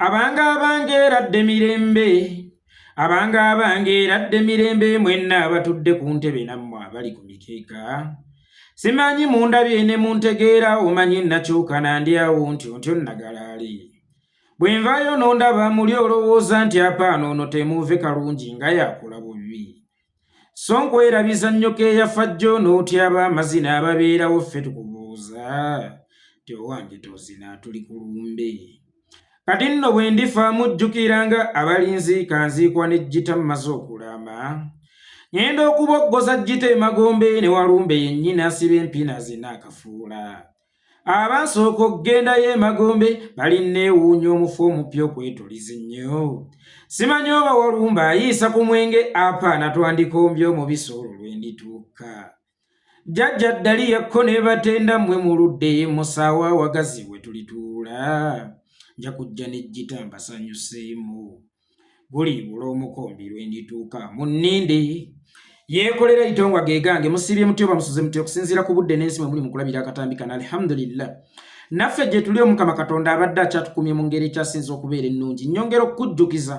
abange eradde mirembe abange eradde mirembe mwenna abatudde ku ntebe nammwe abali ku mikeeka simanyi mundabye ne muntegeera omanyi nakyukana ndyawo ntyo nagalaali bwe nvaayo n'ondaba muli olowooza nti apaano ono temuuve kalungi nga yakula bubi so nkwerabiza nnyo keeyafa jjo n'otyaba amazina ababeerawo ffe tukubuuza ti owange tozina tuli ku lumbe kati nno bwe ndifa mujjukiranga abalinzi kanziikwa n'ejjita mmaze okulama ngenda okuboggoza jjita emagombe ne walumbe yennyini asiba empina zina akafuula abansooka okgendayo emagombe balinneewuunya omufu omupya okwetoliza ennyo simanyi oba walumbe ayiisa ku mwenge apaana twandikombye omubisi olwo lwe ndituuka jjajja ddali yakko ne batenda mmwe muludde musaawa awagazi we tulituula nja kujja n'ejjita mbasanyuseemu buli bul'omukombi lwe ndituuka mu nninde yekolera itongwa gegange musibye mutyo bamusuze mutyo okusinziira ku budde n'ensi mwe muli mu kulabira akatambi kana alhamdulillah naffe gye tuli omukama katonda abadde akyatukumye mu ngeri ekyasinza okubeera ennungi nnyongera okukujjukiza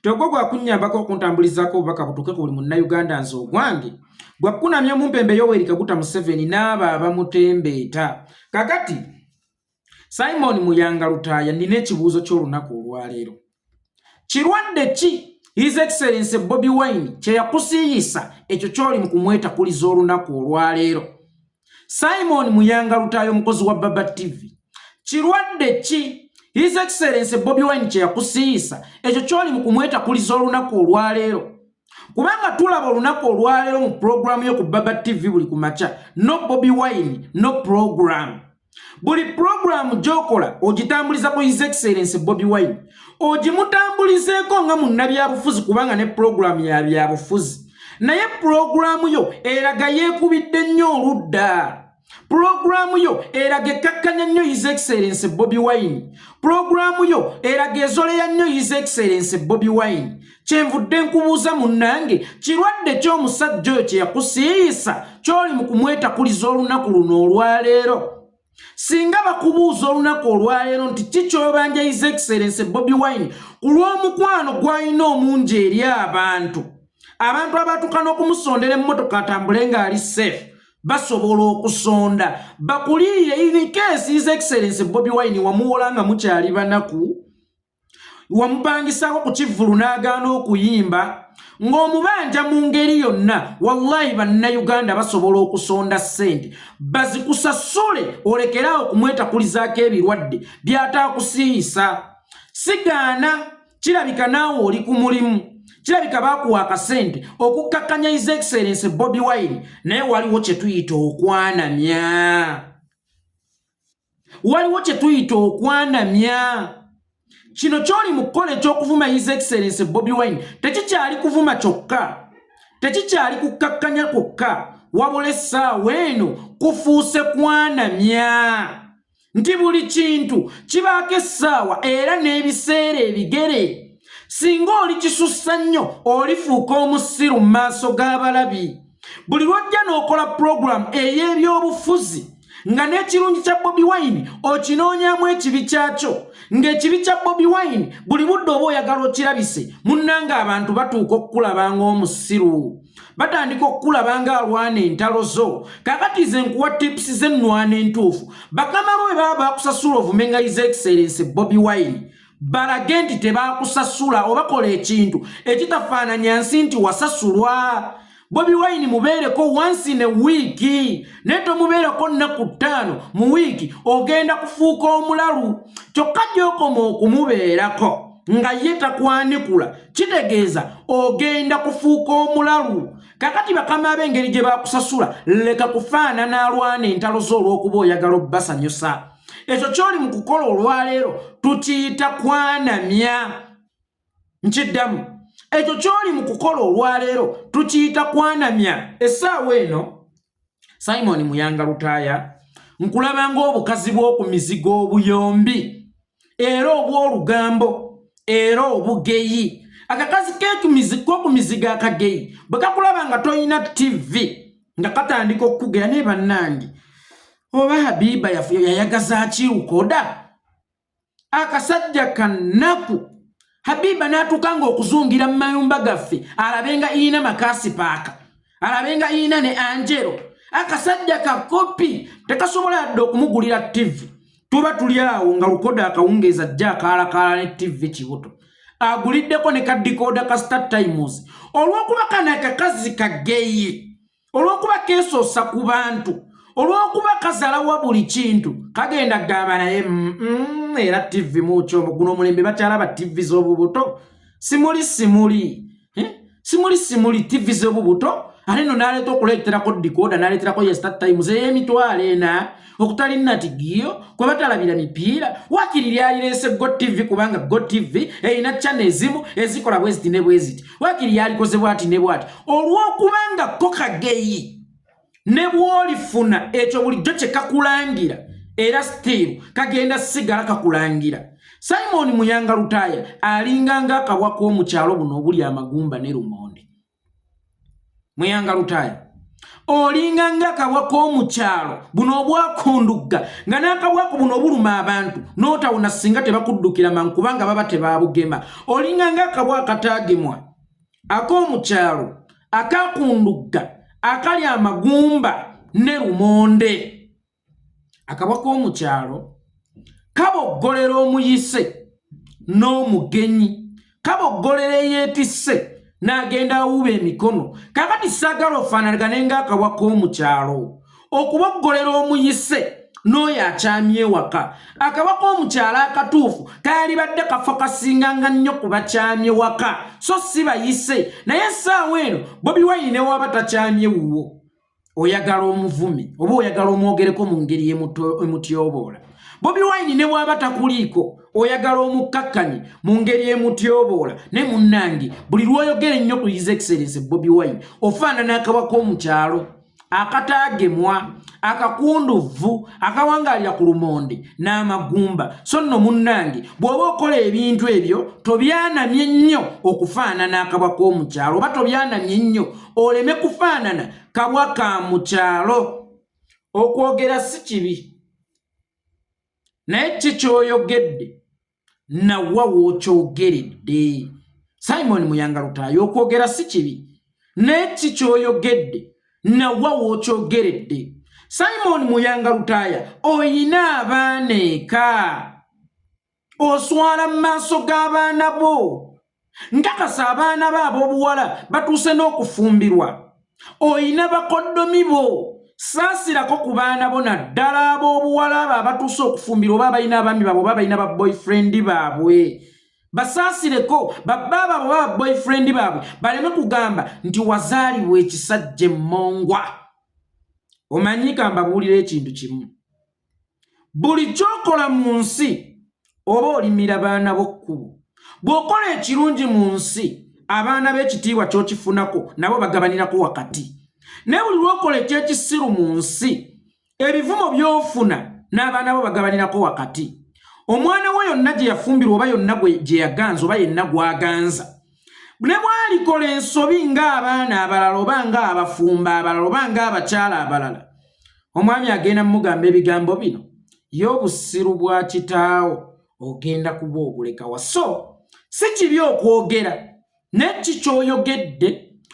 togwo gwakunnyambako okuntambulizako obubaka butuuke ku buli munnayuganda nze ogwange gwakunamya mu mpembe Yoweri Kaguta Museveni n'abo abamutembeeta kakati Simon Muyanga Lutaaya nina ekibuuzo ky'olunaku olwaleero kirwadde ki His Excellency Bobi Wine kye yakusiiyisa ekyo ky'oli mu kumwetakuliza olunaku olwaleero Simon Muyanga Lutaaya omukozi wa Baba TV kirwadde ki His Excellency Bobi Wine kye yakusiiyisa ekyo ky'oli mu kumwetakuliza olunaku olwaleero kubanga tulaba olunaku olwaleero mu programu yo ku Baba TV buli kumakya no Bobi Wine no program buli programu gyokola ogitambuliza ku His Excellency Bobi Wine ogimutambulizeeko nga munnabyabufuzi kubanga ne programu ya byabufuzi naye programu yo eraga yeekubidde nnyo oludda programu yo eraga ekkakkanya nnyo His Excellency Bobi Wine programu yo eraga ezoleya nnyo His Excellency Bobi Wine kyenvudde nkubuuza munnange kirwadde ky'omusajja oyo kye yakusiiyisa ky'oli mu kumwetakuliza olunaku luno olwaleero singa bakubuuza olunaku olwaleero nti kikyobanja His Excellency Bobi Wine ku lw'omukwano gw'alina omungi eri abantu abatuuka n'okumusondera emmotoka atambule ng'ali safe basobola okusonda bakulirire in case His Excellency Bobi Wine wamuwola nga mukyali banaku wamupangisaako ku kivvulu n'agaana okuyimba ng'omubanja mu ngeri yonna wallahi bannayuganda basobola okusonda ssente bazikusasule olekeraawo kumwetakulizaako ebirwadde by'ataakusiiyisa sigaana kirabika naawe oli ku mulimu kirabika baakuwa akasente okukkakkanya His Excellency Bobi Wine naye waliwo kye tuyita okwanamya kino kyoli mu kukola eky'okuvuma His Excellency Bobi Wine tekikyali kuvuma kyokka tekikyali kukkakkanya kwokka wabula essaawa eno kufuuse kwanamya nti buli kintu kibaako essaawa era n'ebiseera ebigere singa oli kisussa nnyo olifuuka omusiru mu maaso g'abalabi buli lwojja n'okola programu ey'ebyobufuzi nga n'ekirungi kya Bobi Wine okinoonyamu ekibi kyakyo ng'ekibi kya Bobi Wine buli budde oba oyagala okirabise munnanga abantu batuuka okukulaba ng'omusiru batandika okukulaba ng'alwana entalo zo kakati ze nkuwa tips z'ennwana entuufu bakama bwe baba bakusasula ovume nga His Excellency Bobi Wine balage nti tebaakusasula obakola ekintu ekitafaananya nsi nti wasasulwa Bobi Wine mubeereko once in a week neto mubeereko nnaku 5 mu wiiki ogenda kufuuka omulalu kyokka gy'okoma okumubeerako nga ye takwanikula kitegeeza ogenda kufuuka omulalu kakati bakama ab'engeri gye baakusasula leka kufaanana alwana entalo z'olw'okuba oyagala obbasanyusa ekyo ky'oli mu kukola olwaleero tukiyita kwanamya nkiddamu ekyo ky'oli mu kukola olwaleero tukiyita kwanamya essaawa eno Simon Muyanga Lutaaya nkulaba ng'obukazi bw'oku mizigo obuyombi era obw'olugambo era obugeyi akakazi k'oku mizigo akageyi bwe kakulaba nga toyina TV nga katandika okukugeya ne bannange oba Habiba yayagaza ki lukoda akasajja kanaku Habiba natukanga okuzungira mu mayumba gaffe alabenga ina makasi paaka alabenga ina ne Angelo akasajja kakopi tekasobola adde okumugulira TV tuba tuli awo nga lukoda akawungeza jja kala ne TV kibuto aguliddeko ne kadikoda ka Star Times olwokuba kana kakazi kageyi olwokuba kesosa ku bantu olwokuba kazala wa buli kintu kagenda gamba naye era TV mucho guno mulembe bakyala ba TV z'obubuto simuli TV z'obubuto alino naleeta okuleeterako dikoda naleeterako ya Star Times emitwalo ena okutali natigiyo kwe batalabira mipiira wakiri lyalireese Go TV kubanga Go TV eyina channel ezimu ezikola bweziti ne bweziti wakiri yalikoze bwati ne bwati olwokubanga ko kageyi ne bwolifuna ekyo bulijjo kye kakulangira era still kagenda sigala kakulangira. Simon Muyanga Lutaaya alinganga akabwa k'omukyalo buno obuli amagumba ne lumonde. Muyanga Lutaaya olinganga akabwa k'omukyalo buno obwakundugga nga n'akabwako buno obuluma abantu n'otawona singa tebakuddukira mankubanga baba tebabugema. Olinganga akabwa akataagemwa ak'omukyalo akakundugga akali amagumba ne lumonde. Akabwa k'omukyalo kaboggolera omuyise n'omugenyi kaboggolera yeetisse n'agenda awuba emikono kakati saagala ofaanagane ng'akabwa k'omukyalo okuboggolera omuyise n'oyo akyamye ewaka. Akabwa k'omukyalo akatuufu kaalibadde kafo kasinganga nnyo ku bakyamye waka so si bayise naye essaawa eno Bobi Wine ne waba takyamye wuwo oyagala omuvumi oba oyagala omwogereko mu ngeri emutyoboola. Bobi Wine ne bwaba takuliiko oyagala omukkakkanye mu ngeri emutyoboola ne munnange buli lw'oyogera ennyo ku His Excellency Bobi Wine ofaanana akabwa k'omukyalo akataagemwa akakunduvu akawangaalira ku lumonde n'amagumba. So nno munnange bw'oba okola ebintu ebyo tobyanamye nnyo okufaanana akabwa k'omukyalo oba tobyanamye nnyo oleme kufaanana kabwa ka mukyalo. Okwogera si kibi naye kikyoyogedde nawa wookyogeredde. Simon Muyanga Lutaaya okwogera si kibi naye kikyoyogedde nawa wookyogeredde. Simon Muyanga Lutaaya oyina abaana eka oswala mu maaso g'abaana bo nkakasa abaana baabo obuwala batuuse n'okufumbirwa. Oyina bakoddomi bo saasirako ku baana bo naddala ab'obuwala abo abatuuse okufumbirwa oba balina abaami baabwe oba balina baboyfriend baabwe basaasireko babba baabwe oba baboyfriend baabwe baleme kugamba nti wazaalibwa ekisajja emmongwa. Omanyi ka mbabuulira ekintu kimu buli kyokola mu nsi oba olimira baana b'okkubo bw'okola ekirungi mu nsi abaana b'ekitiibwa ky'okifunako nabo bagabanirako wakati ne buli lw'okola ekyekisiru mu nsi ebivumo by'ofuna n'abaana bo bagabanirako wakati. Omwana we yonna gye yafumbirwa oba yonna gye yaganza oba yenna gw'aganza ne bw'alikola ensobi ng'abaana abalala oba ng'abafumba abalala oba ng'abakyala abalala omwami agenda mugamba ebigambo bino y'obusiru bwa kitaawo ogenda kuba obulekawa. So si kibi okwogera n'ekikyoyogedde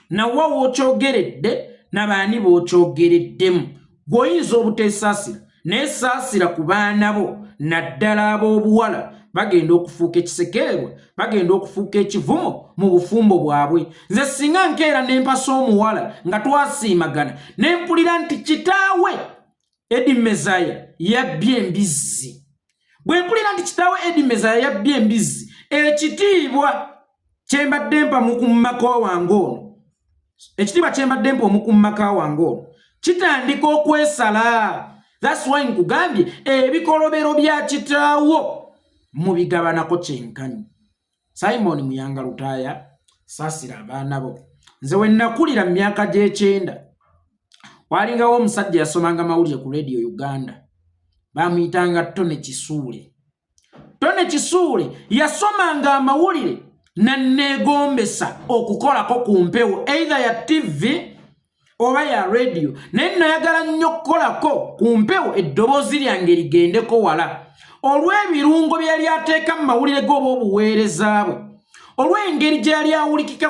nawa wookyogeredde n'abaani bookyogereddemu gw'oyinza obuteesaasira naye saasira ku baana bo naddala ab'obuwala bagenda okufuuka ekisekererwa bagenda okufuuka ekivumo mu bufumbo bwabwe. Nze singa nkeera n'empasa omuwala nga twasiimagana ne mpulira nti kitaawe Edi Mezaya yabbye embizzi. Bwe mpulira nti kitaawe Edi Mezaya yabbye embizzi ekitiibwa kyembadde mpa mukummaka wange ono ekitiibwa kyembadde mpa omukummaka wange ono kitandika okwesala. That's why nkugambye ebikolobero bya kitaawo mubigabanako kyenkanyi. Simon Muyanga Lutaaya saasira abaana bo. Nze we nakulira mu myaka gy'ekyenda walingawo omusajja yasomanga mawulire ku Radio Uganda bamuyitanga Tone Kisuule. Tone Kisuule yasomanga amawulire nanneegombesa okukolako ku mpewo either ya TV oba ya radio naye nayagala nnyo okukolako ku mpewo eddoboozi lyange ligendeko wala olw'ebirungo bye yali ateeka mu mawulire g'oba obuweereza bwe, olw'engeri gye yali awulikika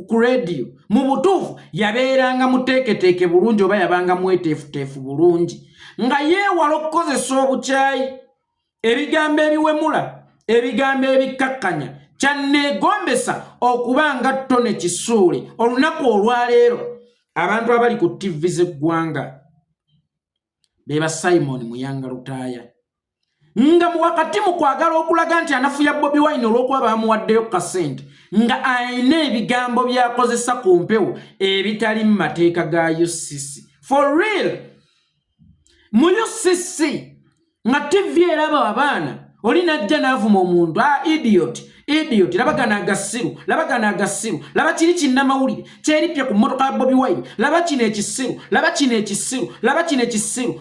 ku rediyo, mu butuufu yabeeranga muteeketeeke bulungi oba yabanga mweteefuteefu bulungi, nga yeewala okukozesa obukyayi, ebigambo ebiwemula, ebigambo ebikkakkanya. Kyanneegombesa okuba nga Tone Kisuule olunaku olwaleero abantu abali ku TV z'eggwanga beba Simon Muyanga Lutaaya, nga mu wakati mu kwagala okulaga nti anafuya Bobi Wine olw'okuba bamuwaddeyo kasente, nga ayina ebigambo by'akozesa ku mpewo ebitali mu mateeka ga UCC. For real, mu UCC nga TV eraba abaana oli najja n'avuma omuntu, idiot, labagana agasiru, laba kiri kinnamawulire kyeripye ku mmotoka ya Bobi Wine, laba kino ekisiru,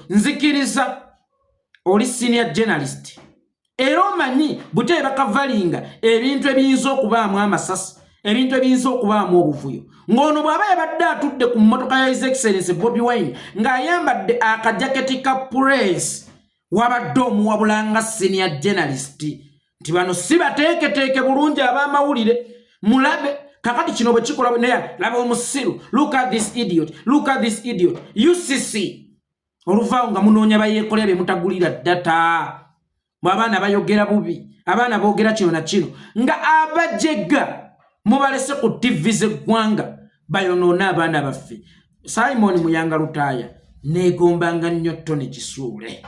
nzikiriza oli senior journalist. Era omanyi bute bakavalinga ebintu ebiyinza okubaamu amasasi, ebintu ebiyinza okubaamu obuvuyo. Ng'ono bw'aba yabadde atudde ku mmotoka ya His Excellency Bobi Wine ng'ayambadde akajaketi ka press, wabadde omuwabulanga senior journalist nti bano si bateeketeeke bulungi ab'amawulire, mulabe kakati kino bwe kikola naye laba omusiru, look at this idiot, UCC oluvaawo nga munoonya bayeekolera bye mutagulira data, abaana bayogera bubi, abaana boogera kino na kino, nga abajega mubalese ku TV z'eggwanga bayonoona abaana baffe. Simon Muyanga Lutaaya neegombanga nnyo Tone Kisuule,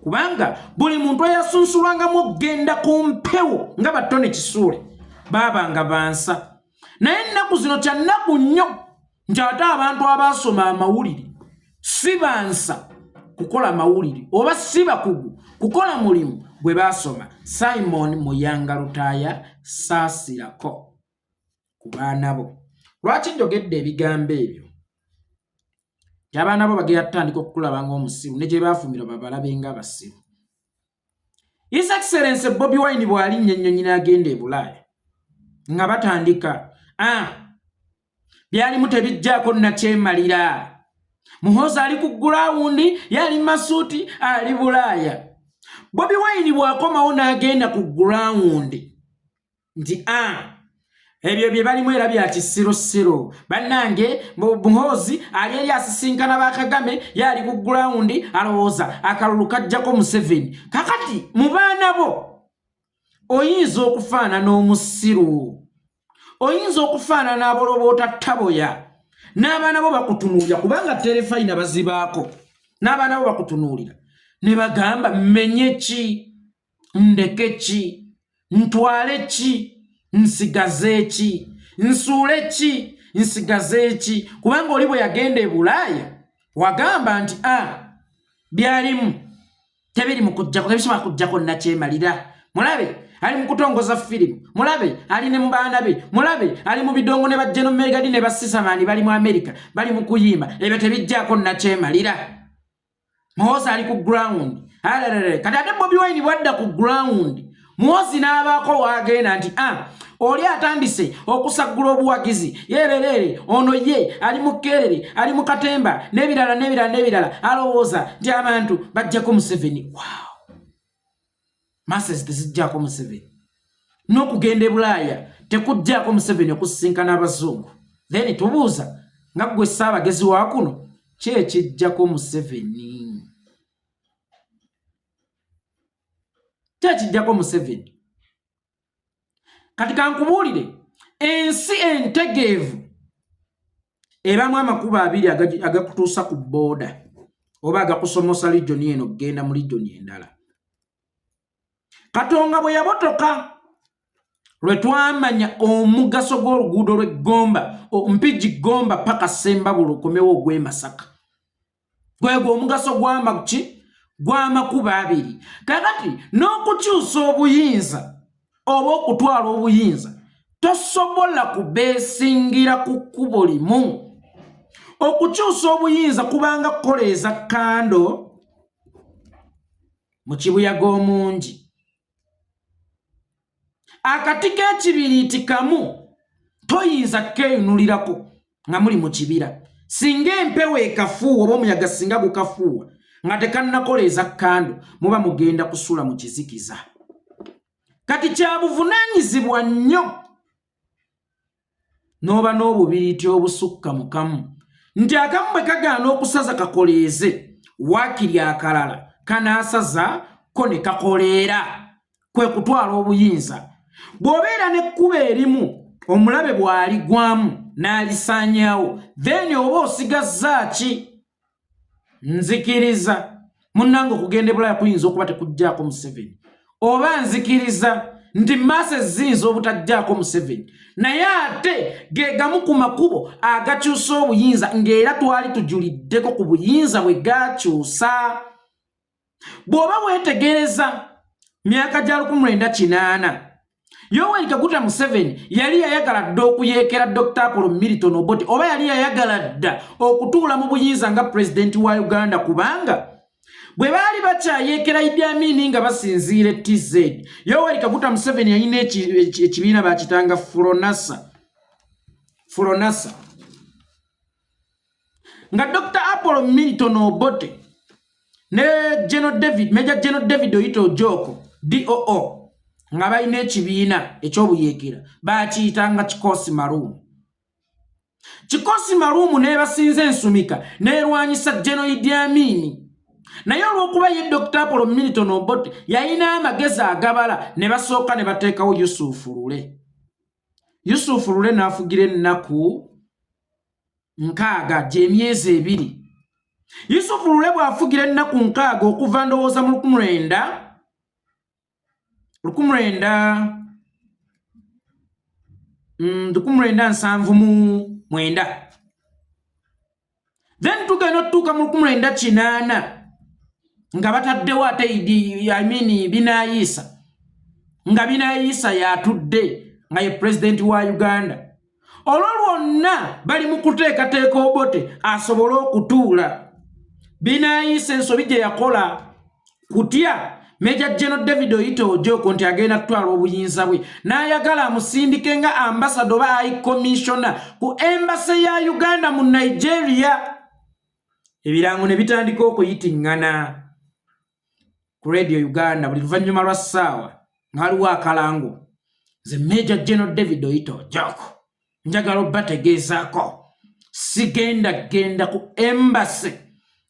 kubanga buli muntu eyasunsulwangamu okgenda ku mpewo nga ba Tone Kisuule baabanga bansa. Naye ennaku zino kya nnaku nnyo nti ate abantu abaasoma amawulire si bansa kukola mawulire oba si bakugu kukola mulimu gwe baasoma. Simon Muyanga Lutaaya saasirako ku baana bo. Lwaki njogedde ebigambo ebyo? Abaana bo bagenda kutandika okukulaba ng'omusiru ne gye baafumira babalabe ng'abasiru. His Excellency Bobi Wine bw'alinnya ennyonyi n'agenda e Bulaaya nga batandika byalimu tebijjaako nakyemalira. Muhoozi ali ku gulawundi, yali masuuti ali Bulaaya. Bobi Wine bw'akomawo n'agenda ku gulawundi nti ebyo bye balimu era bya kisirosiro. Bannange Muhoozi ali eri asisinkana ba Kagame, yali ku gulawundi alowooza akalulu kajjako Museveni. Kakati mu baana bo oyinza okufaanana n'omusiru, oyinza okufaanana n'aboloboota taboya, n'abaana bo bakutunuulira kubanga terefayina bazibaako, n'abaana bo bakutunuulira ne bagamba mmenye ki, ndeke ki, ntwale ki, nsigaze ki, nsuule ki, nsigaze ki. Kubanga oli bwe yagenda e Bulaaya wagamba nti byalimu tebiri mu kujjako, tebisobola kujjako nakyemalira. Mulabe ali mu kutongoza firimu, mulabe ali ne mu baana be, mulabe ali mu bidongo ne bajja no Megadi ne basisamaani bali mu Amerika bali mu kuyimba, ebyo tebijjaako nakyemalira. Muhoozi ali ku ground. Kati ate Bobi Wine bwadda ku ground, Muhoozi n'abaako waagenda nti oli atandise okusagula obuwagizi, yererere ono ye ali mu Kerere, ali mu Katemba n'ebirala alowooza nti abantu bajjako Museveni. Wow, masses tezijjaako Museveni, n'okugenda e Bulaaya tekujjaako Museveni okusisinkana abazungu. Then tubuuza nga gwe Ssaabagezi wa kuno ki ekijjako Museveni? Tekijjako Museveni. Kati kankubuulire, ensi entegeevu ebamu amakubo abiri agakutuusa ku booda oba agakusomosa region eno okgenda mu region endala. Katonga bwe yabotoka lwe twamanya omugaso gw'oluguudo lw'eggomba, Mpigi Gomba paka Sembabule okomewo ogw'e Masaka, gwegwo omugaso gw'amakubo abiri. Kakati n'okukyusa obuyinza oba okutwala obuyinza tosobola kubeesingira ku kkubo limu. Okukyusa obuyinza kubanga kukoleeza kando mu kibuyaga omungi. Akati k'ekibiriiti kamu toyinza kkeeyunulirako nga muli mu kibira. Singa empewo ekafuuwa oba omuyaga singa gukafuuwa, nga tekannakoleza kando muba mugenda kusula mu kizikiza. Kati kya buvunaanyizibwa nnyo n'oba n'obubiriiti obusukka mu kamu nti akamu bwe kagaana okusaza kakoleeze waakiri akalala kanaasaza ko ne kakoleera kwe kutwala obuyinza. Bw'obeera n'ekkuba erimu omulabe bw'aligwamu n'alisaanyaawo then oba osigazza ki? Nzikiriza munnange okugenda Bulaaya kuyinza okuba tekuggyako Museveni, oba nzikiriza nti Masses ziyinza obutajjaako Museveni, naye ate ge gamu ku makubo agakyusa obuyinza ng'era twali tujuliddeko ku buyinza bwe gakyusa. Bw'oba weetegereza myaka gya 1980 Yoweri Kaguta Museveni yali yayagala dda okuyeekera Dr. Apollo Milton Obote oba yali yayagala dda okutuula mu buyinza nga pulezidenti wa Uganda, kubanga bwe baali bakyayeekera Idi Amin nga basinziira TZ, Yoweri Kaguta Museveni yalina ekibiina bakitanga Furonasa nga Dr. Apollo Milton Obote ne Major General David Oyito Ojoko DOO nga balina ekibiina ekyobuyeekera bakiyitanga Kikosi Marumu. Kikosi Marumu n'ebasinza ensumika n'erwanyisa General Idi Amin, naye olw'okuba ye Dr. Apollo Milton Obote yalina amagezi agabala ne basooka ne bateekawo Yusuf Lule. Yusuf Lule n'afugira ennaku 6 gy'emyezi 2. Yusuf Lule bw'afugira ennaku 6 okuva ndowooza mu 1979 then tugenda otutuuka mu 1980 nga bataddewo ate Binaayisa nga Binaayisa yatudde nga ye pulezidenti wa Uganda. Olwo lwonna bali mu kuteekateeka Obote asobole okutuula. Binaayisa ensobi gye yakola kutya Major General David Oyito Ojoko nti agenda kutwala obuyinza bwe n'ayagala amusindike nga ambassador oba high commissioner ku embassy ya Uganda mu Nigeria. Ebirango ne bitandika okuyitiŋŋana ku Radio Uganda buli luvannyuma lwa ssaawa nga waliwo akalango, nze Major General David Oyito Ojoko njagala obbategeezaako genda ku embassy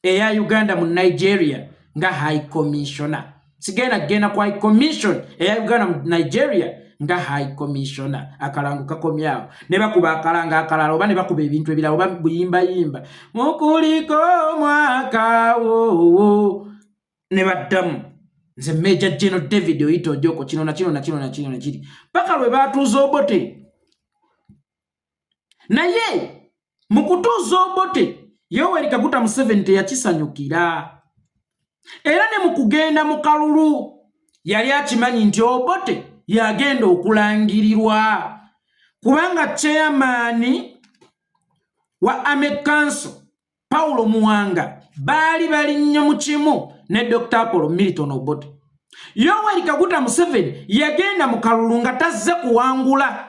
eya Uganda mu Nigeria nga high commissioner. Genda ku high commission eya Uganda mu Nigeria nga high commissioner. Akalango kakomyawo ne bakuba akalanga akalala oba ne bakuba ebintu ebirala oba buyimbayimba mukuliko mwaka wo ne baddamu nze Major General David Oyito Ojoko kino na kiri paka lwe batuuza Obote. Naye mu kutuuza Obote Yoweri Kaguta Museveni teyakisanyukira, era ne mu kugenda mu kalulu yali akimanyi nti Obote yagenda okulangirirwa, kubanga chairman wa Ahmed Council Paulo Muyanga bali nnyo mu kimu ne Dr. Apollo Milton Obote. Yoweri Kaguta Museveni yagenda mu kalulu nga tazze kuwangula,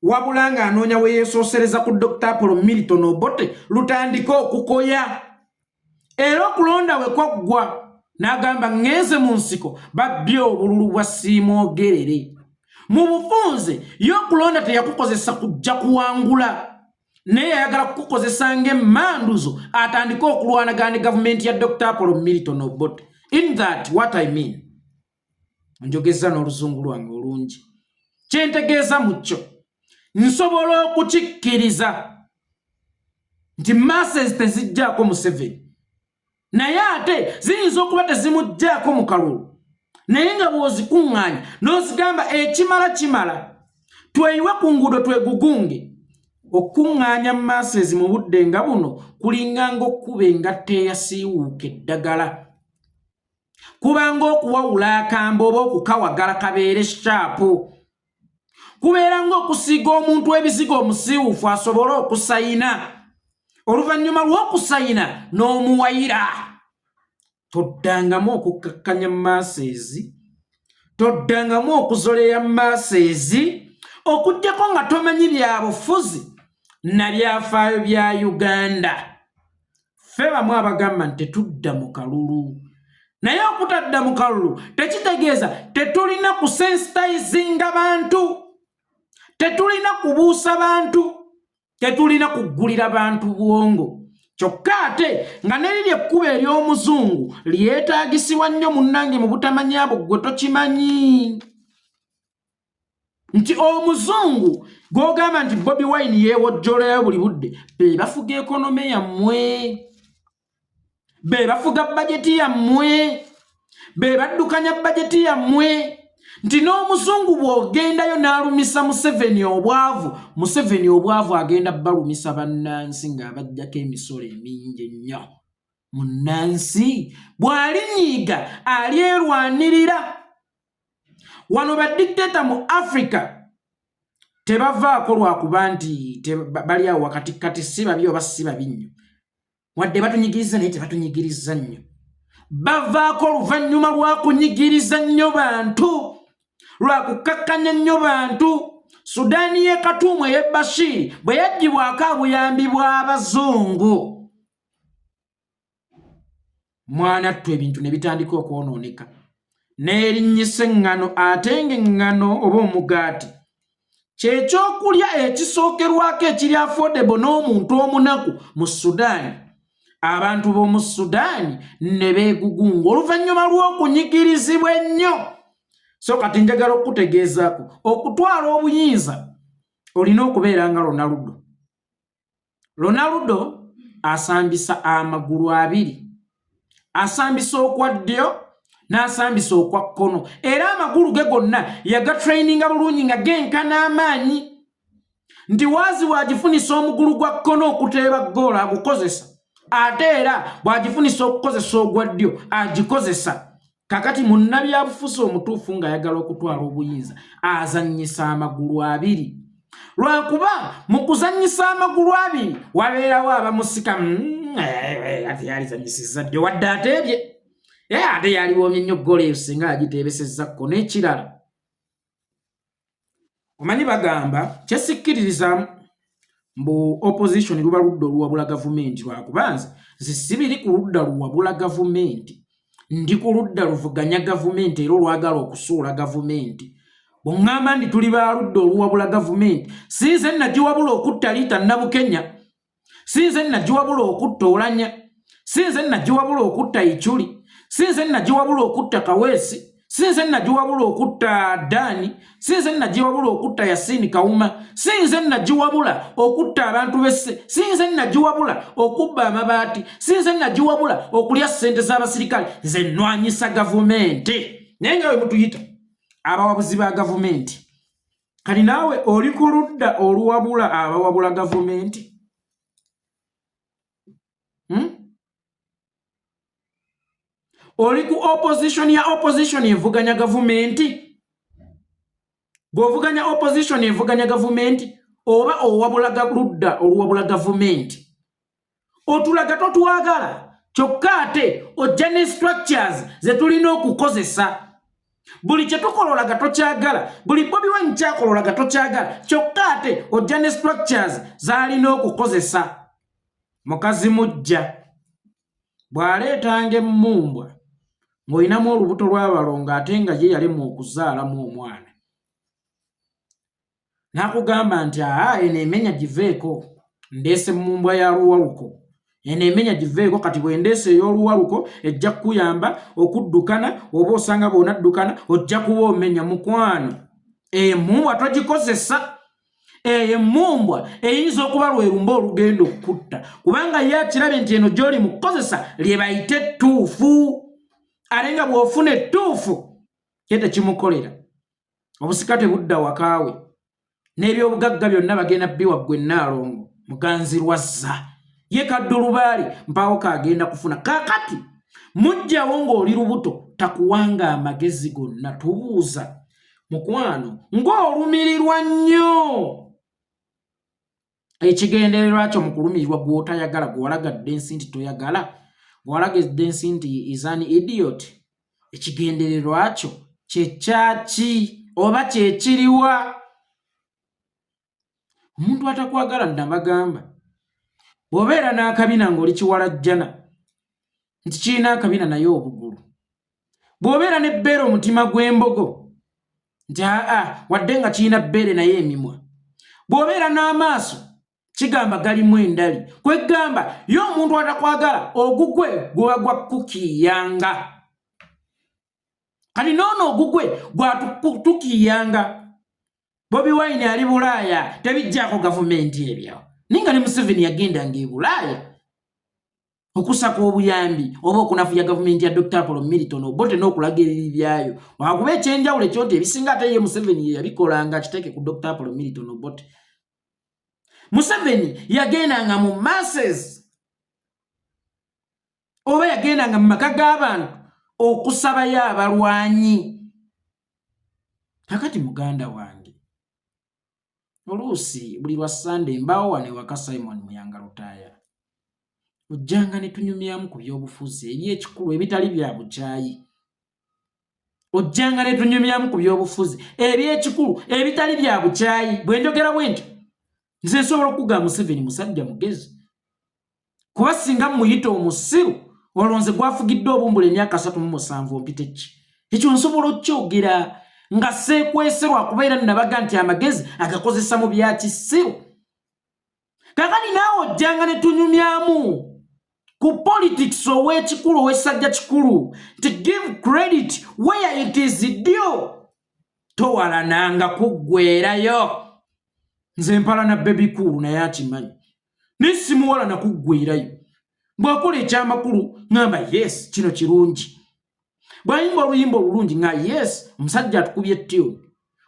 wabula nga anoonya we yeesoosereza ku Dr. Apollo Milton Obote lutandika okukoya. Era okulonda we kwaggwa n'agamba ngenze mu nsiko babbye obululu bwa Siimoogerere. Mu bufunze y'okulonda teyakukozesa kujja kuwangula, naye yayagala kukukozesa ng'emmanduzo atandika okulwanagana ne gavumenti ya Dr. Apollo Milton Obote. In that what I mean, njogeza n'oluzungu lwange olungi, kyentegeeza mu kyo nsobola okukikkiriza nti Masses tezijjaako Museveni, naye ate ziyinza okuba tezimugjaako mu kalulu, naye nga bw'ozikuŋŋaanya n'ozigamba kimala tweyiwe ku nguudo twegugunge. Okuŋŋaanya Masses mu budde nga buno kulinganga okkuba engatta eyasiiwuuka eddagala, kubanga okuwawula akambe oba okukawagala kabeere shaapu, kubeera ng'okusiiga omuntu ebizigo omusiiwuufu asobole okusayina, oluvannyuma lw'okusayina n'omuwayira. Toddangamu okukkakkanya Masses, toddangamu okuzoleya Masses, okuggyako nga tomanyi bya bufuzi na byafaayo bya Uganda. ffe bamu abagamba nti tetudda mu kalulu. Naye okutadda mu kalulu tekitegeeza tetulina kusensitizinga bantu, tetulina kubuusa bantu, tetulina kuggulira bantu bwongo. Kyokka ate nga neriri ekkubo ery'omuzungu lyetaagisibwa nnyo munnange mu butamanya bwo gwe tokimanyi. Nti omuzungu gw'ogamba nti Bobi Wine yeewojjolayo buli budde, be bafuga ekonome yammwe, be bafuga bajeti yammwe, be baddukanya bajeti yammwe. Nti n'omuzungu bw'ogendayo n'alumisa Museveni obwavu agenda balumisa bannansi ng'abajjako emisolo emingi ennyo. Munnansi bw'alinyiiga alyerwanirira. Wano badikteta mu Africa tebavaako lwakuba nti bali awo wakati si babi oba si babi nnyo, wadde batunyigiriza naye tebatunyigiriza nnyo. Bavaako oluvannyuma lwa kunyigiriza nnyo bantu, lwa kukakkanya nnyo bantu. Sudaani y'e Katuumu ey'e Bashir bwe yaggibwako abuyambi bw'abazungu, mwana ttwe ebintu ne bitandika okwonooneka. N'erinnyisa eŋŋano, ate ng'eŋŋano oba omugaati kyekyokulya ekisookerwako ekiri affordable n'omuntu omunaku mu Sudaani. Abantu b'omu Sudaani ne beegugunga oluvannyuma lw'okunyigirizibwa ennyo. So kati njagala okutegeezaako okutwala obuyinza olina okubeera nga Ronaldo. Ronaldo asambisa amagulu abiri, asambisa okwa ddyo n'asambisa okwa kkono, era amagulu ge gonna yagatraininga bulungi nga genkana amaanyi. Nti waazi bwagifunisa omugulu gwa kkono okuteeba goolo agukozesa, ate era bwagifunisa okukozesa ogwa ddyo agikozesa. Kakati munnabyabufuzi omutuufu ng'ayagala okutwala obuyinza azannyisa amagulu abiri. Lwakuba mu kuzannyisa amagulu abiri wabeerawo abamusika ate yalizannyisizza ddyo wadde ateebye. Ate yaliwoomye nnyo goolo eyo singa agiteebesezzakko n'ekirala. Omanyi bagamba kyesikkiririza mbu opposition luba ludda oluwabula gavumenti, lwakuba nze sibiri ku ludda luwabula gavumenti, ndi ku ludda luvuganya gavumenti era olwagala okusuula gavumenti. Bw'oŋŋamba nti tuli ba ludda oluwabula gavumenti, si nze nagiwabula okutta Liita Nabukenya, si nze nagiwabula okutta Oulanya, si nze nagiwabula okutta Ichuli, si nze nagiwabula okutta Kaweesi, si nze nagiwabula okutta Dani, si nze nagiwabula okutta Yasini Kawuma, si nze nagiwabula okutta abantu b'esse, si nze nagiwabula okubba amabaati, si nze nagiwabula okulya ssente z'abasirikale. Nze nnwanyisa gavumenti. Naye nga bwe mutuyita abawabuzi ba gavumenti, kati naawe oli ku ludda oluwabula abawabula gavumenti? Oli ku opposition ya opposition evuganya gavumenti? Bw'ovuganya opposition evuganya gavumenti oba owabula ludda oluwabula gavumenti? Otulaga totwagala, kyokka ate ojja ne structures ze tulina okukozesa. Buli kye tukololaga tokyagala, buli Bobi Wine kyakololaga tokyagala, kyokka ate ojja ne structures z'alina okukozesa. Mukazi mujja bw'aleetanga emmumbwa ng'olinamu olubuto lw'abalongo ate nga ye yalemwa okuzaalamu omwana, n'akugamba nti eno emenya giveeko, ndeese emmumbwa ya luwaluko, eno emenya giveeko, kati bw'endeese ey'oluwaluko ejja kukuyamba okuddukana, oba osanga bw'onaddukana ojja kuba omenya. Mukwano, emmumbwa togikozesa. Emmumbwa eyinza okuba lwerumba olugendo okukutta, kubanga ye akirabe nti eno gy'oli mu kukozesa lye bayite ettuufu. Ate nga bw'ofuna ettuufu ye tekimukolera. Obusika tebudda wakaawe, n'ebyobugagga byonna bagenda biwa ggwe Nnaalongo muganzirwazza. Ye kaddulubaali mpaawo kaagenda kufuna. Kaakati mujjawo ng'oli lubuto takuwanga amagezi gonna. Tubuuza mukwano ng'olumirirwa nnyo. Ekigendererwa kyo mu kulumirirwa gw'otayagala, gw'olagadde ensi nti toyagala, gw'olagadde ensi nti is an idiot, ekigendererwa kyo kye kyaki oba kye kiriwa? Omuntu atakwagala ndabagamba bw'obeera n'akabina ng'oli kiwalajjana nti kirina akabina naye obugulu, bw'obeera n'ebbeere omutima gw'embogo nti wadde nga kirina bbeere naye emimwa, bw'obeera n'amaaso kigamba galimu endali, kwegamba ye omuntu atakwagala ogugwe guba gwa kukiyanga. Kati noono ogugwe gwatukiyanga. Bobi Wine ali Bulaaya tebijjako gavumenti ebyo. Ninga ne Museveni yagendanga e Bulaaya okusaka obuyambi oba okunafuya gavumenti ya Dr. Apollo Milton obote n'okulagerera byayo. Wakuba ekyenjawulo ekyote ebisinga ate ye Museveni yabikolanga kiteke ku Dr. Apollo Milton obote. Museveni yagendanga mu masses oba yagendanga mu maka g'abantu okusabayo abalwanyi. Kakati muganda wange oluusi buli lwa Sunday mbaawo wane waka Simon Muyanga Lutaaya ojjanga ne tunyumyamu ku byobufuzi eby'ekikulu ebitali bya bukyayi, ojjanga ne tunyumyamu ku byobufuzi eby'ekikulu ebitali bya bukyayi. Bwe njogera bwentyo nze nsobola okugamba Museveni musajja mugezi, kuba singa muyita omusiru olonze gwafugidde obumbula emyaka 37 mpite ki. Ekyo nsobola okyogera nga seekweserwa kubeera nabaga nti amagezi agakozesa mu bya kisiru. Kakati naawe ojjanga ne tunyumyamu ku politics ow'ekikulu ow'essajja kikulu to give credit where it is due. Towalananga kuggwerayo. Nze mpala na baby cool naye akimanyi nisimuwala na kuggwerayo. Bw'akola ekyamakulu ngamba yes kino kirungi, bw'ayimba oluyimba olulungi nga yes omusajja atukubye tune.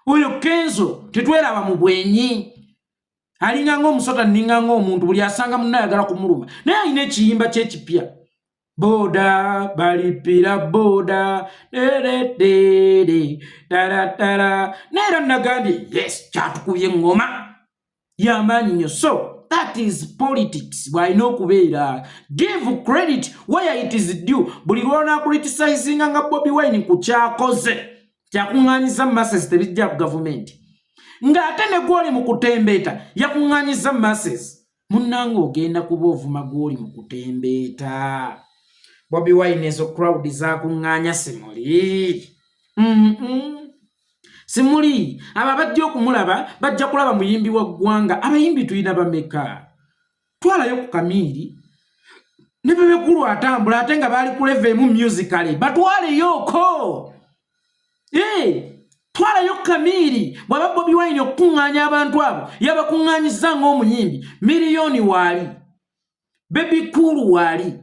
Oyo Kenzo tetweraba mu bwenyi, alinga ng'omusota ninga ng'omuntu buli asanga munna ayagala kumuluma naye alina ekiyimba ky'ekipya. Boda balipira boda taratara neera nagambye yes kyatukubye ngoma y'amaanyi nnyo. So that is politics. Bw'alina okubeera give credit where it is due. Buli lwona criticizinga nga Bobi Wine ku kyakoze kyakuŋŋaanyiza masses tebijja ku gavumenti, ng'ate ne gw'oli mu kutembeeta yakuŋŋaanyiza masses, munnange ogenda kuba ovuma gw'oli mu kutembeeta. Bobi Wine ezo crowd zaakuŋŋaanya simuli. Simuli aba bajja okumulaba bajja kulaba muyimbi wa ggwanga. Abayimbi tulina bameka? Twalayo ku Kamiiri ne bebekulu atambula ate nga baali ku level mu musically batwaleyoko. Twalayo Kamiiri bw'aba Bobi Wine okuŋŋaanya abantu abo yabakuŋŋaanyiza ng'omuyimbi miliyoni waali, Baby Cool waali,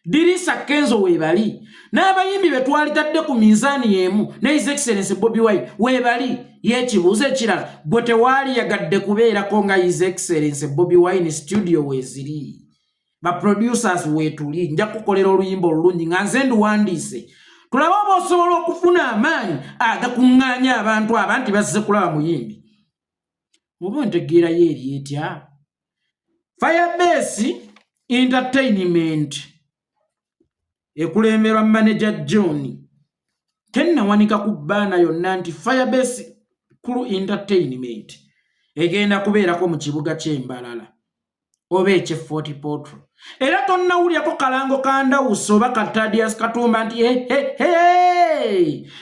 Dirisa Kenzo webali, n'abayimbi be twalitadde ku minzaani y'emu ne His Excellency Bobi Wine webali. Yekibuuzo ekirala gwe tewaali yagadde kubeerako nga His Excellency Bobi Wine studio weeziri, ba producers weetuli. Nja kukolera oluyimba olulungi nga nze nduwandiise tulabe oba osobola okufuna amaanyi agakuŋŋaanya abantu abanti bazze kulaba muyimbi. Oba ntegeerayo eri etya Firebase Entertainment ekulemberwa manager John tennawanika ku bbaana yonna nti Firebase Crew Entertainment egenda kubeerako mu kibuga ky'Embalala oba ekye Fort Portal. Era tonnawulyako kalango kandawuso oba Katadias Katumba nti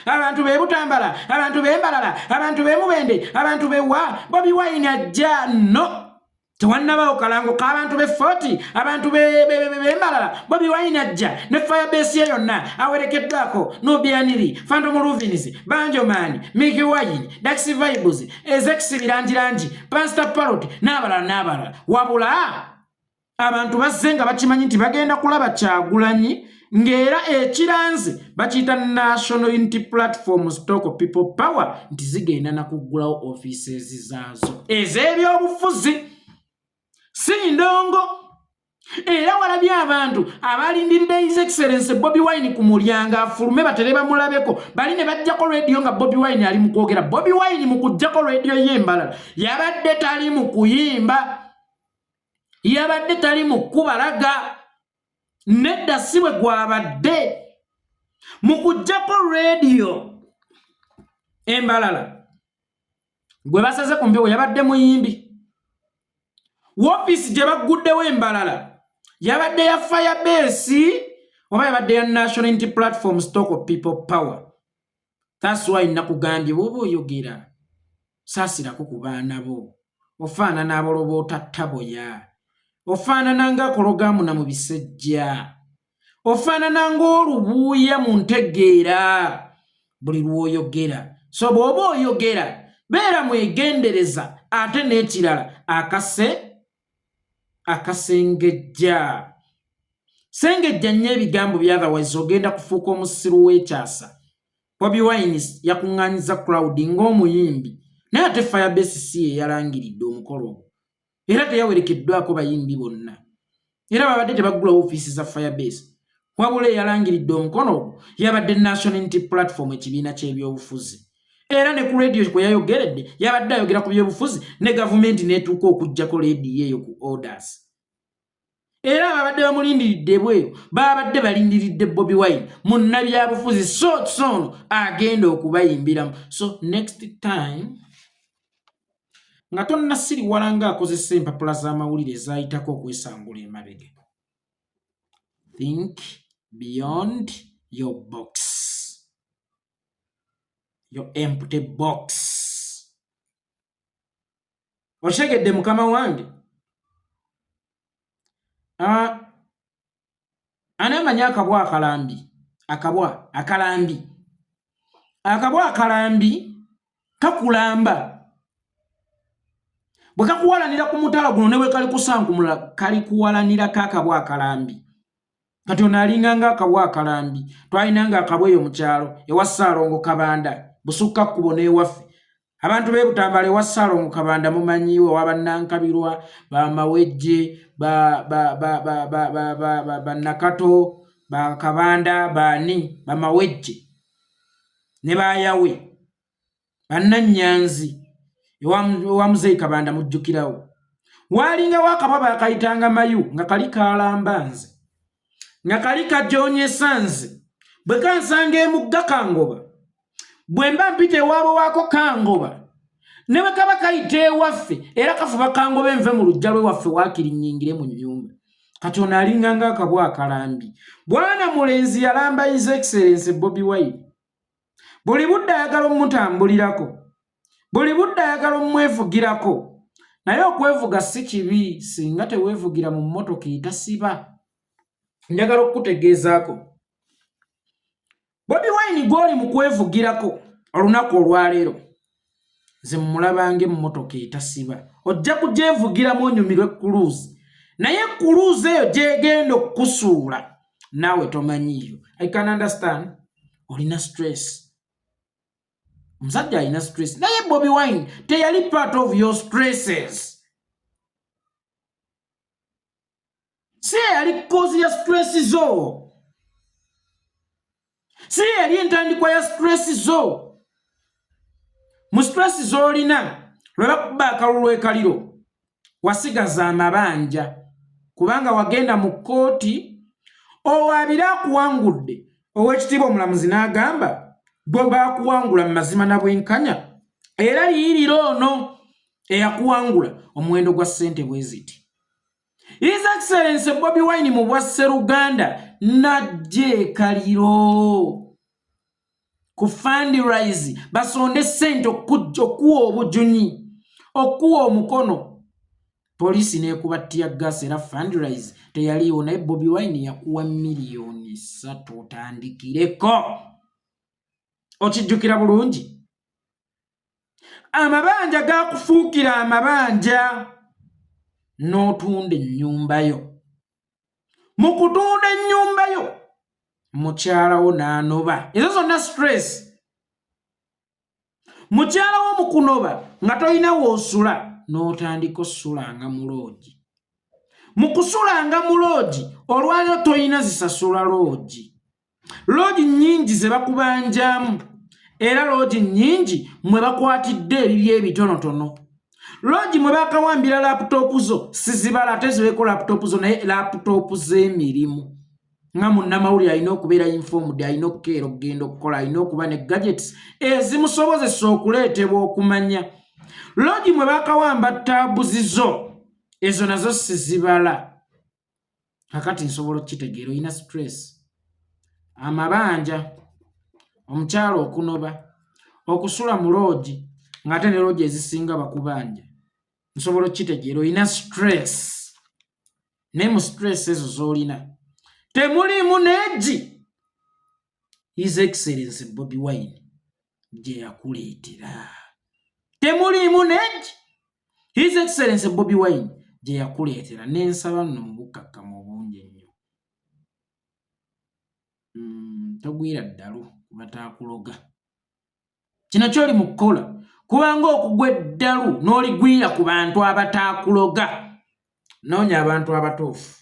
abantu be Butambala, abantu be Mbalala, abantu be Mubende, abantu be wa Bobi Wine ajja. No, tewannabaawo kalango k'abantu be 40 abantu be Mbalala. Bobi Wine ajja ne Firebase ye yonna awerekeddwako n'Obianiri, Phantom Ruvins, Banjomani, Mickey Wine, Daxi Vibes, Ezex Birangirangi, Pastor Parrot n'abalala. Wabula abantu bazze nga bakimanyi nti bagenda kulaba Kyagulanyi ng'era ekiranze bakiyita National Unity Platform Stock People Power nti zigenda na kuggulawo offices zaazo ez'ebyobufuzi si ndongo. Era walabye abantu abalindirira His Excellency Bobi Wine ku Muyanga afulume batere bamulabeko bali ne bajjako radio nga Bobi Wine ali mu kwogera. Bobi Wine mu kujjako radio y'Embalala yabadde tali mu kuyimba, yabadde tali mu kubalaga, nedda si bwe gwabadde mu kujjako radio Embalala gwe basaze ku mpewo yabadde muyimbi. Office gye baguddewo embalala yabadde ya Firebase oba yabadde ya National Unity Platform Stock of People Power. That's why nakugambye bw'oba oyogera saasirako ku baana bo. Ofaanana aboloboota taboya. Ofaanana ng'akologamu na mu bisejja. Ofaanana ng'olubuuya mu ntegeera buli lw'oyogera. So bw'oba oyogera beera mwegendereza ate n'ekirala akasengejja. Sengejja nnyo ebigambo bya otherwise ogenda kufuuka omusiru w'ekyasa. Bobi Wine yakuŋŋaanyiza crowd ng'omuyimbi naye ate Firebase si ye yalangiridde omukolo ogwo era teyawerekeddwako bayimbi bonna era babadde tebaggula ofiisi za Firebase wabula eyalangiridde omukono ogwo yabadde National Unity Platform ekibiina ky'ebyobufuzi era ne ku radio kwe yayogeredde yabadde ayogera ku byobufuzi ne gavumenti n'etuuka okuggyako leediyo eyo ku orders. Era babadde bamulindiridde bweyo babadde balindiridde Bobi Wine munnabyabufuzi sono agenda okubayimbiramu. So next time nga tonna siri walanga akozesa empapula z'amawulire ezayitako okwesangula emabega. Think beyond your box, your empty box. Oshegedde mukama wange anamanya akabwa akalambi kakulamba bwe kakuwalanira ku mutala guno ne bwe kali kusankumula kali kuwalanira kakabwa akalambi. Kati ono alinganga akabwa akalambi twalinanga akabwa eyo mu kyalo ewa Ssaalongo Kabanda busukka kkubo n'ewaffe abantu b'e Butambala ewa Ssaalongo Kabanda mumanyiwe wabanankabirwa bamawejje Nakato Kabanda bani bamawejje ne bayawe bannanyanzi ewa Muzeyi Kabanda mujjukirawo walinga wakababa akayitanga mayu nga kali kalambanze nga kali kajoonyesa nze bwe kansanga emugga Kangoba bwe mba mpite ewaabo waako Kangoba ne bwe kaba kayita ewaffe era kafuba Kangoba enve mu lujja lw'ewaffe waakiri nnyingire mu nnyumba. Kati ono alinganga akabwa akalambi. Bwana mulenzi yalamba His Excellency Bobi Wine buli budde ayagala omutambulirako buli budde ayagala omwevugirako naye okwevuga si kibi singa teweevugira mu mmotoka etasiba. Njagala okukutegeezaako Bobi Wine gw'oli mu kwevugirako olunaku olwaleero nze mmulabange mu mmotoka etasiba ojja kugyevugiramu onyumirwe kuluuzi naye kuluuzi eyo gyegenda okukusuula naawe tomanyiyo. I can understand olina stress omusajja alina stress naye Bobi Wine teyali part of your stresses. Si yali cause ya stress zo si yali entandikwa ya stress zo. Mu stress z'olina lwe bakuba akalulu ekaliro wasigaza amabanja kubanga wagenda mu kkooti owaabira akuwangudde ow'ekitiibwa omulamuzi n'agamba bwe baakuwangula mu mazima na bwenkanya era liyirira ono eyakuwangula omuwendo gwa ssente bwe ziti. His Excellency Bobi Wine mu bwa Sseruganda najja ekaliro ku fundraise basonde ssente okuwa obujunyi okuwa omukono poliisi n'ekuba ttiyaggasi era fundraise teyaliiwo naye Bobi Wine yakuwa miliyoni 3 otandikireko. Okijjukira bulungi amabanja gakufuukira amabanja n'otunda ennyumba yo. Mu kutunda ennyumba yo mukyalawo n'anoba ezo zonna stress. Mukyalawo mu kunoba nga tolina woosula n'otandika osulanga mu loogi. Mu kusulanga mu loogi olwaliro tolina zisasula loogi. Loogi nnyingi ze bakubanjamu era loogi nnyingi mwe bakwatidde ebibye ebitonotono. Loogi mwe bakawambira laputopu zo sizibala ate zibeeko laputopu zo naye laputopu z'emirimu. Nga munnamawulire alina okubeera informed alina okukeera okugenda okukola alina okuba ne gadgets ezimusobozesa okuleetebwa okumanya. Loogi mwe bakawamba taabuzi zo ezo nazo sizibala kakati nsobola okitegeera olina stress amabanja omukyalo okunoba okusula mu loogi ng'ate ne loogi ezisinga bakubanja nsobola okitegeera olina stress naye mu stress ezo z'olina temuliimu neegi His Excellency Bobi Wine gye yakuleetera temuliimu neegi His Excellency Bobi Wine gye yakuleetera n'ensaba nno mu bukkakkamu obungi ennyo togwira ddalu bataakuloga kino ky'oli mu kukola kubanga okugwa eddalu n'oligwira ku bantu abataakuloga noonya abantu abatuufu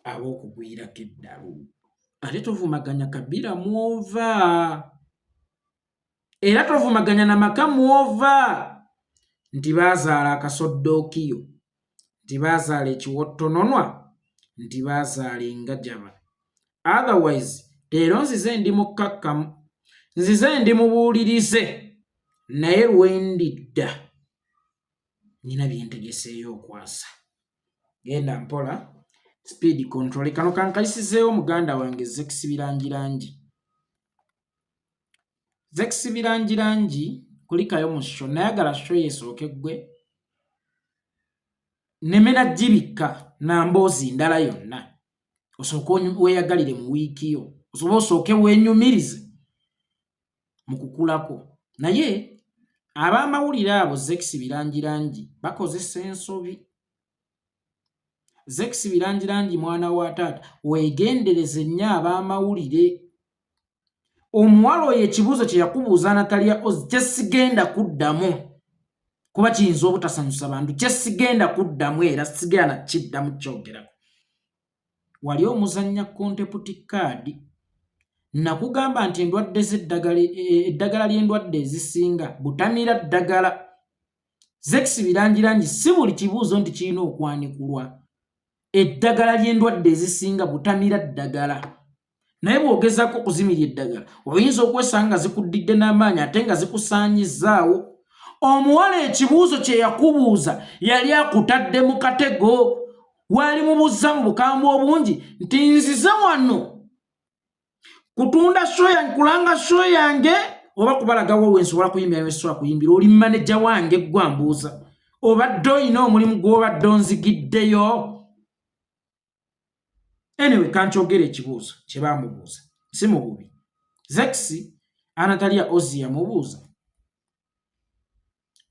ab'okugwirako eddalu ate tovumaganya kabira mwova era tovumaganya na maka mwova nti baazaala akasoddookiyo nti baazaala ekiwottononwa nti baazaala engajaba otherwise leero nzize ndi mukkakkamu nzize ndi mubuulirize naye lwendidda nina byentegeseeyo okwasa genda mpola speed control kano kankayisizeewo muganda wange Zexibirangirangi kulikayo mu sho nayagala sho yesooke gwe nemena gibikka na mboozi ndala yonna osooke weeyagalire mu wiiki yo osobola osooke weenyumirize mu kukulako naye ab'amawulire abo Zexibirangirangi bakozesa ensobi Zexibirangirangi mwana wa taata weegendereze nnyo ab'amawulire omuwala oyo ekibuuzo kye yakubuuza Natalia Oz kyesigenda kuddamu kuba kiyinza obutasanyusa bantu kyesigenda kuddamu era sigenda kiddamu kyogerako wali omuzannya konteputi kaadi nakugamba nti endwadde eddagala ly'endwadde ezisinga butamira ddagala Zexibirangirangi si buli kibuuzo nti kirina okwanikulwa eddagala ly'endwadde ezisinga butamira ddagala naye bw'ogezaako okuzimirya eddagala oyinza okwesanga nga zikuddidde n'amaanyi ate nga zikusaanyizaawo omuwala ekibuuzo kye yakubuuza yali akutadde mu katego waali mubuuza mu bukambwe obungi nti nzize wano kutunda sho yange kulanga sho yange oba kubalagawo wensobola kuyimbira wensobola kuyimbira oli maneja wange gwambuuza obadde olina omulimu gw'obadde onzigiddeyo anyway kankyogera ekibuuzo kye baamubuuza si mu bubi Zexi Natalia Oz yamubuuza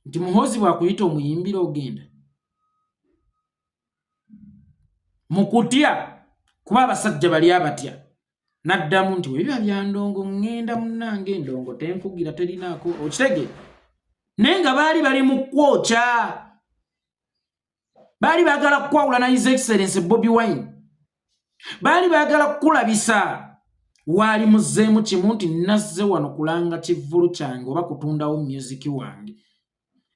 nti muhoozi bwakuyita omuyimbira ogenda mu kutya kuba abasajja bali abatya n'addamu nti webiba bya ndongo ŋŋenda munnange endongo tenkugira terinaako okitege naye nga bali mu kwokya baali baagala kukwawula na His Excellency Bobi Wine baali baagala kukulabisa waali muzzeemu kimu nti nazze wano kulanga kivvulu kyange oba kutundawo musiki wange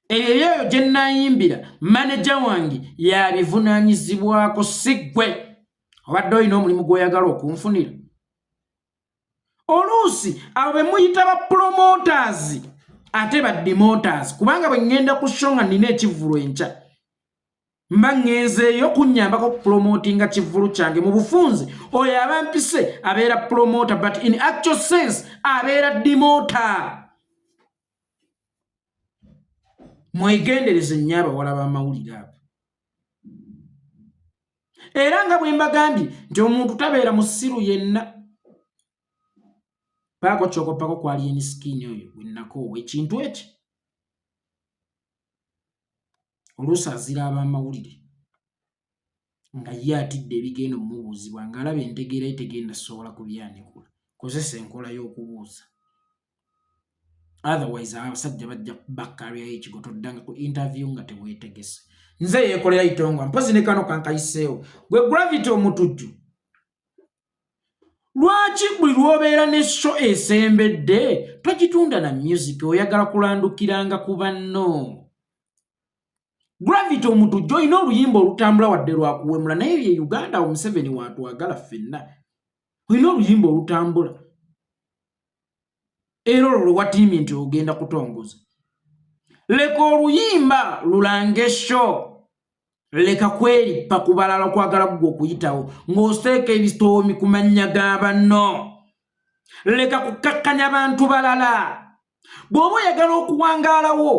eyo gye nnayimbira maneja wange yabivunaanyizibwako si ggwe obadde olina omulimu gw'oyagala okunfunira oluusi abo be muyita ba promoters ate ba demoters kubanga bwe ŋŋenda ku show nga nina ekivvulu enkya mba ŋŋenzeeyo kunnyambako kupromotinga kivvulu kyange mu bufunze oyo aba mpise abeera promoter but in actual sense abeera demoter mwegendereze nnyo abawala b'amawulire abo era nga bwe mbagambye nti omuntu tabeera musiru yenna paako kyokopako kwali enisikini oyo gwennakoowa ekintu eki oluusi azira ab'amawulire nga ye atidde ebigenda omubuuzibwa ng'alaba entegeera ye tegenda sobola kubyanikula kozesa enkola y'okubuuza otherwise abasajja bajja bakkalyayo ekigo toddanga ku interview nga teweetegese nze yeekolera itongwa mpozi ne kano kankayiseewo gwe gravity omutujju lwaki buli lw'obeera ne show esembedde togitunda na music oyagala kulandukiranga ku banno gravity omutujju olina oluyimba olutambula wadde lwakuwemula naye bye Uganda Museveni waatwagala ffenna olina oluyimba olutambula era olwo lwe watiimye nti ogenda kutongoza leka oluyimba lulange show leka kweripa ku balala okwagala gwe okuyitawo ng'osteeka ebitoomi ku mannya ga banno. Leka kukakkanya abantu balala. Bw'oba oyagala okuwangaalawo,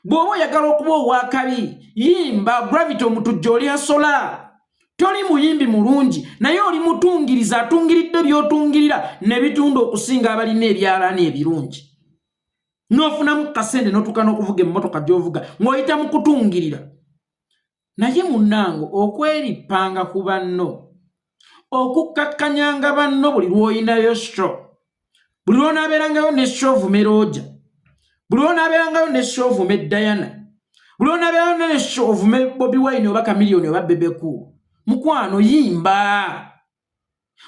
bw'oba oyagala okuba ow'akabi, yimba Gravity omutujja oli asola. Toli muyimbi mulungi naye oli mutungiriza atungiridde by'otungirira ne bitunda okusinga abalina ebyalaani ebirungi. N'ofunamu kasente n'otuuka n'okuvuga emmotoka gy'ovuga ng'oyita mu kutungirira. Naye munnango okwerippanga ku banno, okukkakkanyanga banno buli lw'oyinayo show, buli lw'onaabeerangayo ne show Avumye Roja, buli lw'onaabeerangayo ne show Avumye Diana, buli lw'onaabeerangayo ne show Avumye Bobi Wine oba Chameleone oba Bebe Cool, mukwano yimba.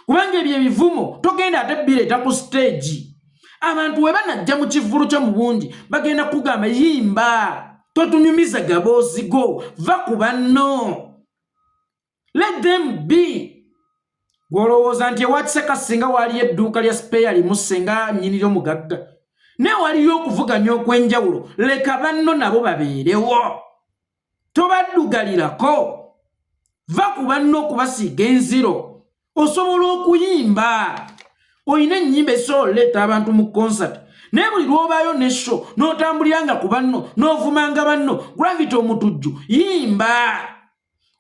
Kubanga ebyo ebivumo togenda ate bireeta ku stage. Abantu we banajja mu kivulu kyo mu bungi bagenda kugamba yimba. Totunyumiza gaboozigo, va ku banno. Let them be. Gwolowooza nti ewakiseka singa waliyo edduuka lya spare limuse nga nnyinira omugagga. Ne waliyo okuvuganya okw'enjawulo, leka banno nabo babeerewo. Tobaddugalirako. Va ku banno okubasiiga enziro. Osobola okuyimba. Oyina ennyimba esoleeta abantu mu concert. Naye buli lw'obaayo ne show n'otambuliranga ku banno n'ovumanga banno Gravity omutujju yimba.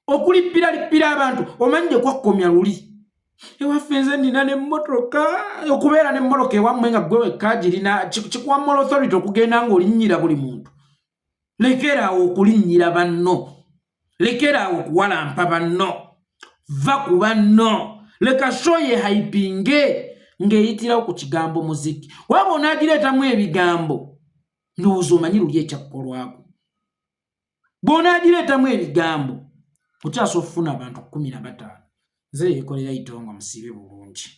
Okulippiralippira abantu omanyi gye kwakkomya luli. Ewaffe nze nina n'emmotoka, okubeera n'emmotoka ewammwe nga ggwe wekka girina kikuwa moral authority okugenda ng'olinnyira buli muntu. Lekeraawo okulinnyira banno, lekeraawo okuwalampa banno, va ku banno. Leka show ye hypinge ng'eyitirawo ku kigambo muziki. Waba onaagireetamu ebigambo ndowooza omanyi luli ekyakkolwako. Bw'onaagireetamu ebigambo okyasobola okufuna abantu 15. Nze Yekolera itongo musiibe bulungi.